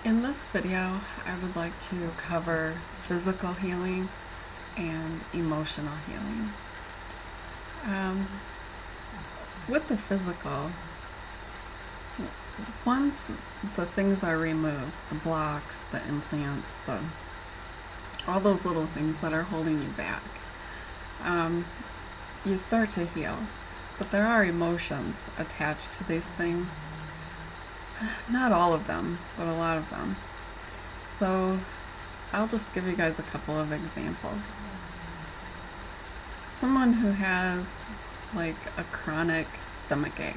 In this video, I would like to cover physical healing and emotional healing. With the physical, once the things are removed, the blocks, the implants, all those little things that are holding you back, you start to heal. But there are emotions attached to these things. Not all of them, but a lot of them. So I'll just give you guys a couple of examples. Someone who has like a chronic stomach ache,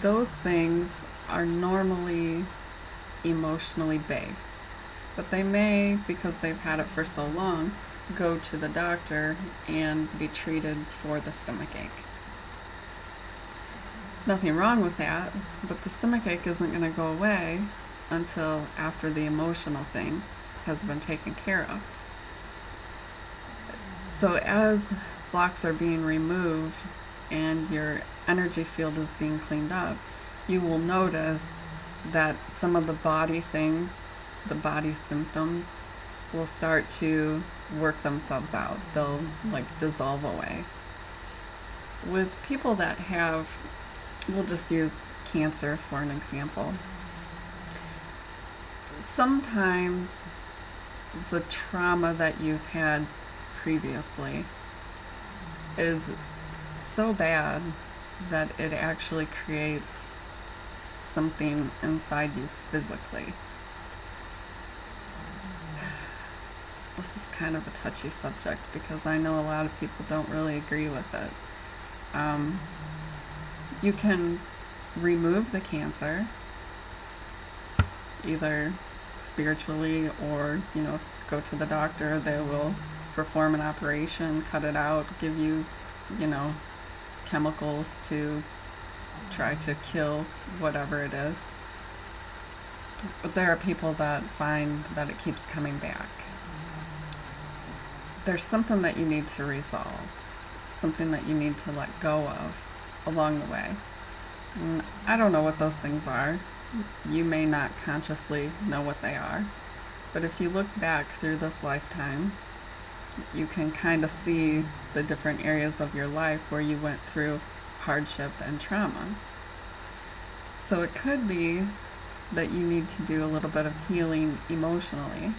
those things are normally emotionally based, but they may, because they've had it for so long, go to the doctor and be treated for the stomach ache. Nothing wrong with that, but the stomach ache isn't going to go away until after the emotional thing has been taken care of. So as blocks are being removed and your energy field is being cleaned up, you will notice that some of the body things, the body symptoms, will start to work themselves out. They'll like dissolve away. With people that have, we'll just use cancer for an example. Sometimes the trauma that you've had previously is so bad that it actually creates something inside you physically. This is kind of a touchy subject because I know a lot of people don't really agree with it. You can remove the cancer, either spiritually or, go to the doctor. They will perform an operation, cut it out, give you, chemicals to try to kill whatever it is. But there are people that find that it keeps coming back. There's something that you need to resolve, something that you need to let go of along the way. And I don't know what those things are. You may not consciously know what they are. But if you look back through this lifetime, you can kind of see the different areas of your life where you went through hardship and trauma. So it could be that you need to do a little bit of healing emotionally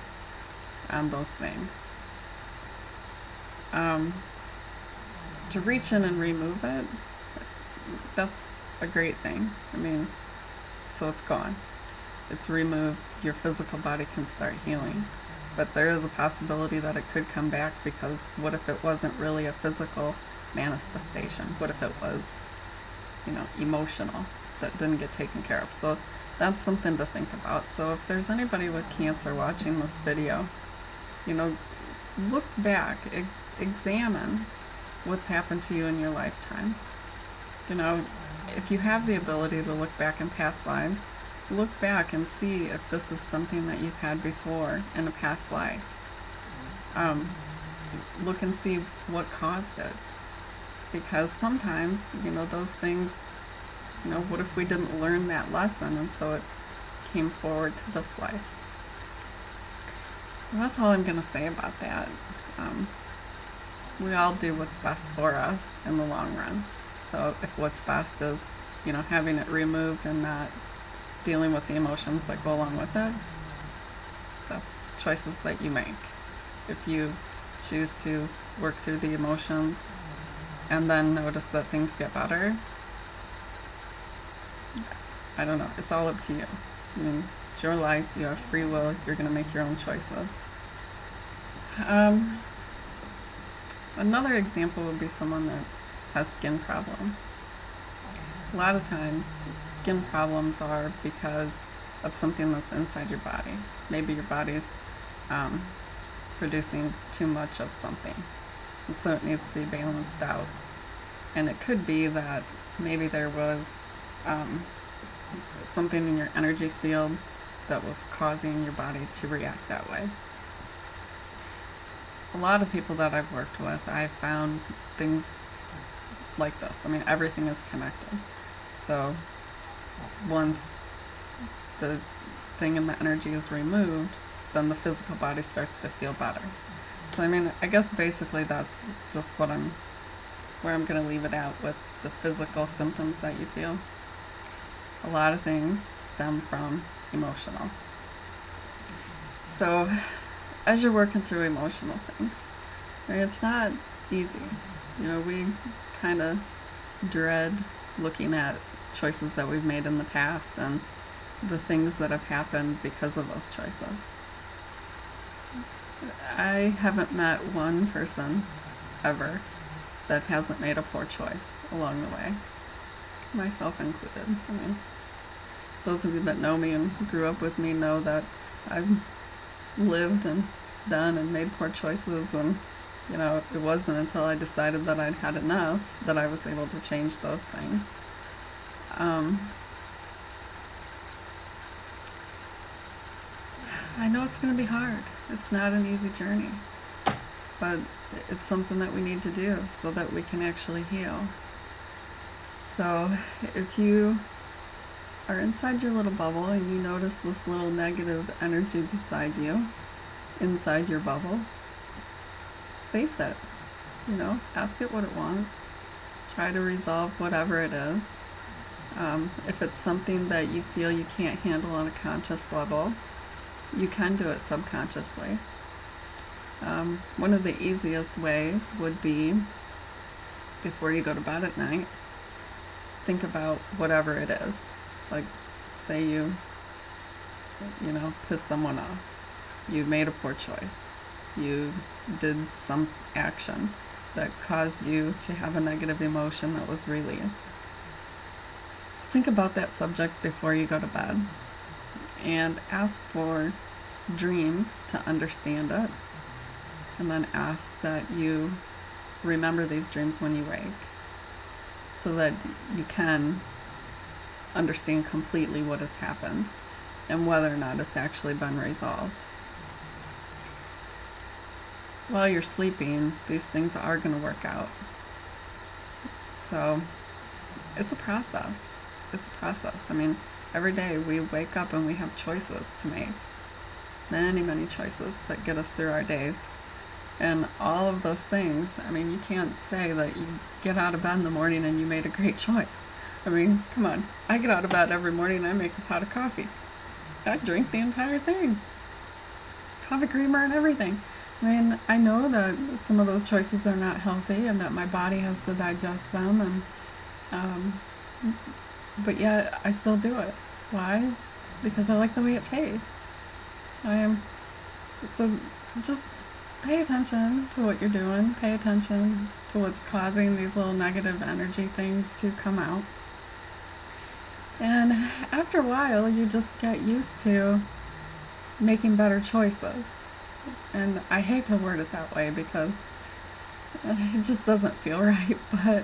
on those things. To reach in and remove it, that's a great thing. So it's gone. It's removed. Your physical body can start healing. But there is a possibility that it could come back, because what if it wasn't really a physical manifestation? What if it was, emotional that didn't get taken care of? So that's something to think about. So if there's anybody with cancer watching this video, look back, examine what's happened to you in your lifetime. If you have the ability to look back in past lives, look back and see if this is something that you've had before in a past life. Look and see what caused it. Because sometimes, those things, what if we didn't learn that lesson and so it came forward to this life? So that's all I'm going to say about that. We all do what's best for us in the long run. So if what's best is, having it removed and not dealing with the emotions that go along with it, that's choices that you make. If you choose to work through the emotions and then notice that things get better, I don't know, it's all up to you. It's your life, you have free will, you're going to make your own choices. Another example would be someone that has skin problems. A lot of times, skin problems are because of something that's inside your body. Maybe your body's producing too much of something, and so it needs to be balanced out. And it could be that maybe there was something in your energy field that was causing your body to react that way. A lot of people that I've worked with, I've found things like this. Everything is connected. So once the thing and the energy is removed, then the physical body starts to feel better. So I mean, I guess basically that's just where I'm going to leave it at with the physical symptoms that you feel. A lot of things stem from emotional. So as you're working through emotional things, I mean, it's not easy. You know, we kind of dread looking at choices that we've made in the past and the things that have happened because of those choices. I haven't met one person ever that hasn't made a poor choice along the way, myself included. I mean, those of you that know me and grew up with me know that I've lived and done and made poor choices, and you know, it wasn't until I decided that I'd had enough that I was able to change those things. I know it's going to be hard. It's not an easy journey, but it's something that we need to do so that we can actually heal. So if you are inside your little bubble and you notice this little negative energy beside you, inside your bubble, face it. You know, ask it what it wants. Try to resolve whatever it is. If it's something that you feel you can't handle on a conscious level, you can do it subconsciously. One of the easiest ways would be, before you go to bed at night, think about whatever it is. Like, say you piss someone off. You made a poor choice. You did some action that caused you to have a negative emotion that was released. Think about that subject before you go to bed and ask for dreams to understand it, and then ask that you remember these dreams when you wake so that you can understand completely what has happened and whether or not it's actually been resolved. While you're sleeping, these things are going to work out. So it's a process. It's a process. I mean, every day we wake up and we have choices to make. Many, many choices that get us through our days. And all of those things, I mean, you can't say that you get out of bed in the morning and you made a great choice. I mean, come on. I get out of bed every morning and I make a pot of coffee. I drink the entire thing. Coffee creamer and everything. I mean, I know that some of those choices are not healthy and that my body has to digest them, and but yet I still do it. Why? Because I like the way it tastes. So just pay attention to what you're doing. Pay attention to what's causing these little negative energy things to come out. And after a while, you just get used to making better choices. And I hate to word it that way because it just doesn't feel right, but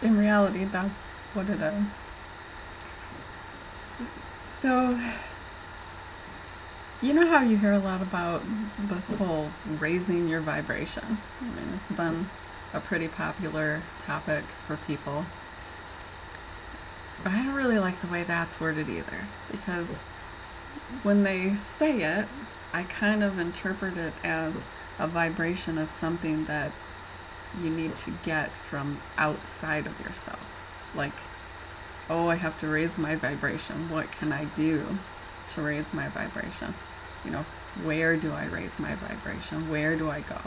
in reality, that's what it is. So, you know how you hear a lot about this whole raising your vibration? I mean, it's been a pretty popular topic for people. But I don't really like the way that's worded either, because when they say it, I kind of interpret it as a vibration as something that you need to get from outside of yourself. Like, oh, I have to raise my vibration. What can I do to raise my vibration? You know, where do I raise my vibration? Where do I go?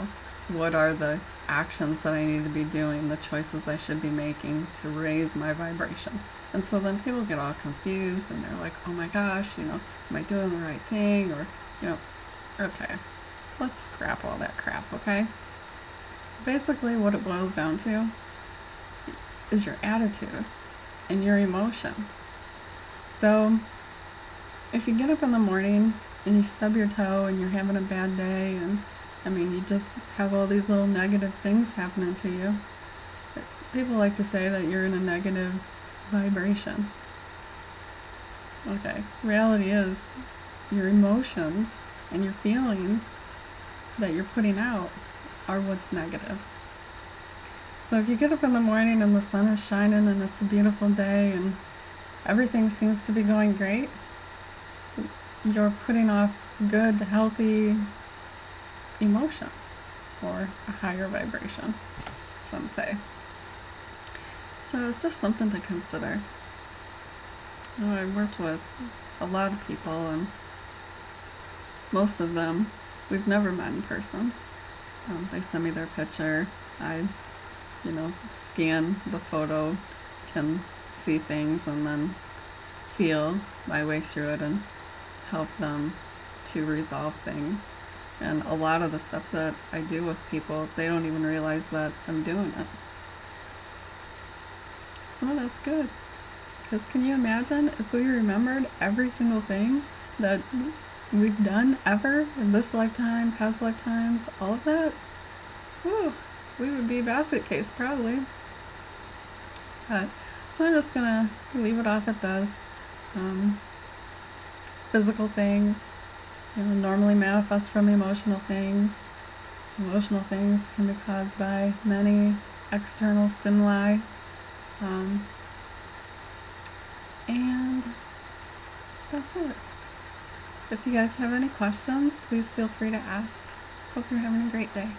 What are the actions that I need to be doing, the choices I should be making to raise my vibration? And so then people get all confused and they're like, oh my gosh, you know, am I doing the right thing? Or, you know, okay, let's scrap all that crap, okay? Basically what it boils down to is your attitude and your emotions. So if you get up in the morning and you stub your toe and you're having a bad day, and I mean, you just have all these little negative things happening to you, people like to say that you're in a negative vibration. Okay, reality is your emotions and your feelings that you're putting out are what's negative. So if you get up in the morning and the sun is shining and it's a beautiful day and everything seems to be going great, you're putting off good, healthy emotion or a higher vibration, some say. So it's just something to consider. You know, I worked with a lot of people, and most of them we've never met in person. They send me their picture. I, scan the photo, can see things, and then feel my way through it and help them to resolve things. And a lot of the stuff that I do with people, they don't even realize that I'm doing it. So that's good. Because can you imagine if we remembered every single thing that we've done ever in this lifetime, past lifetimes, all of that? Whew, we would be a basket case probably. But, so I'm just gonna leave it off at this. Physical things, normally manifest from emotional things. Emotional things can be caused by many external stimuli. And that's it. If you guys have any questions, please feel free to ask. Hope you're having a great day.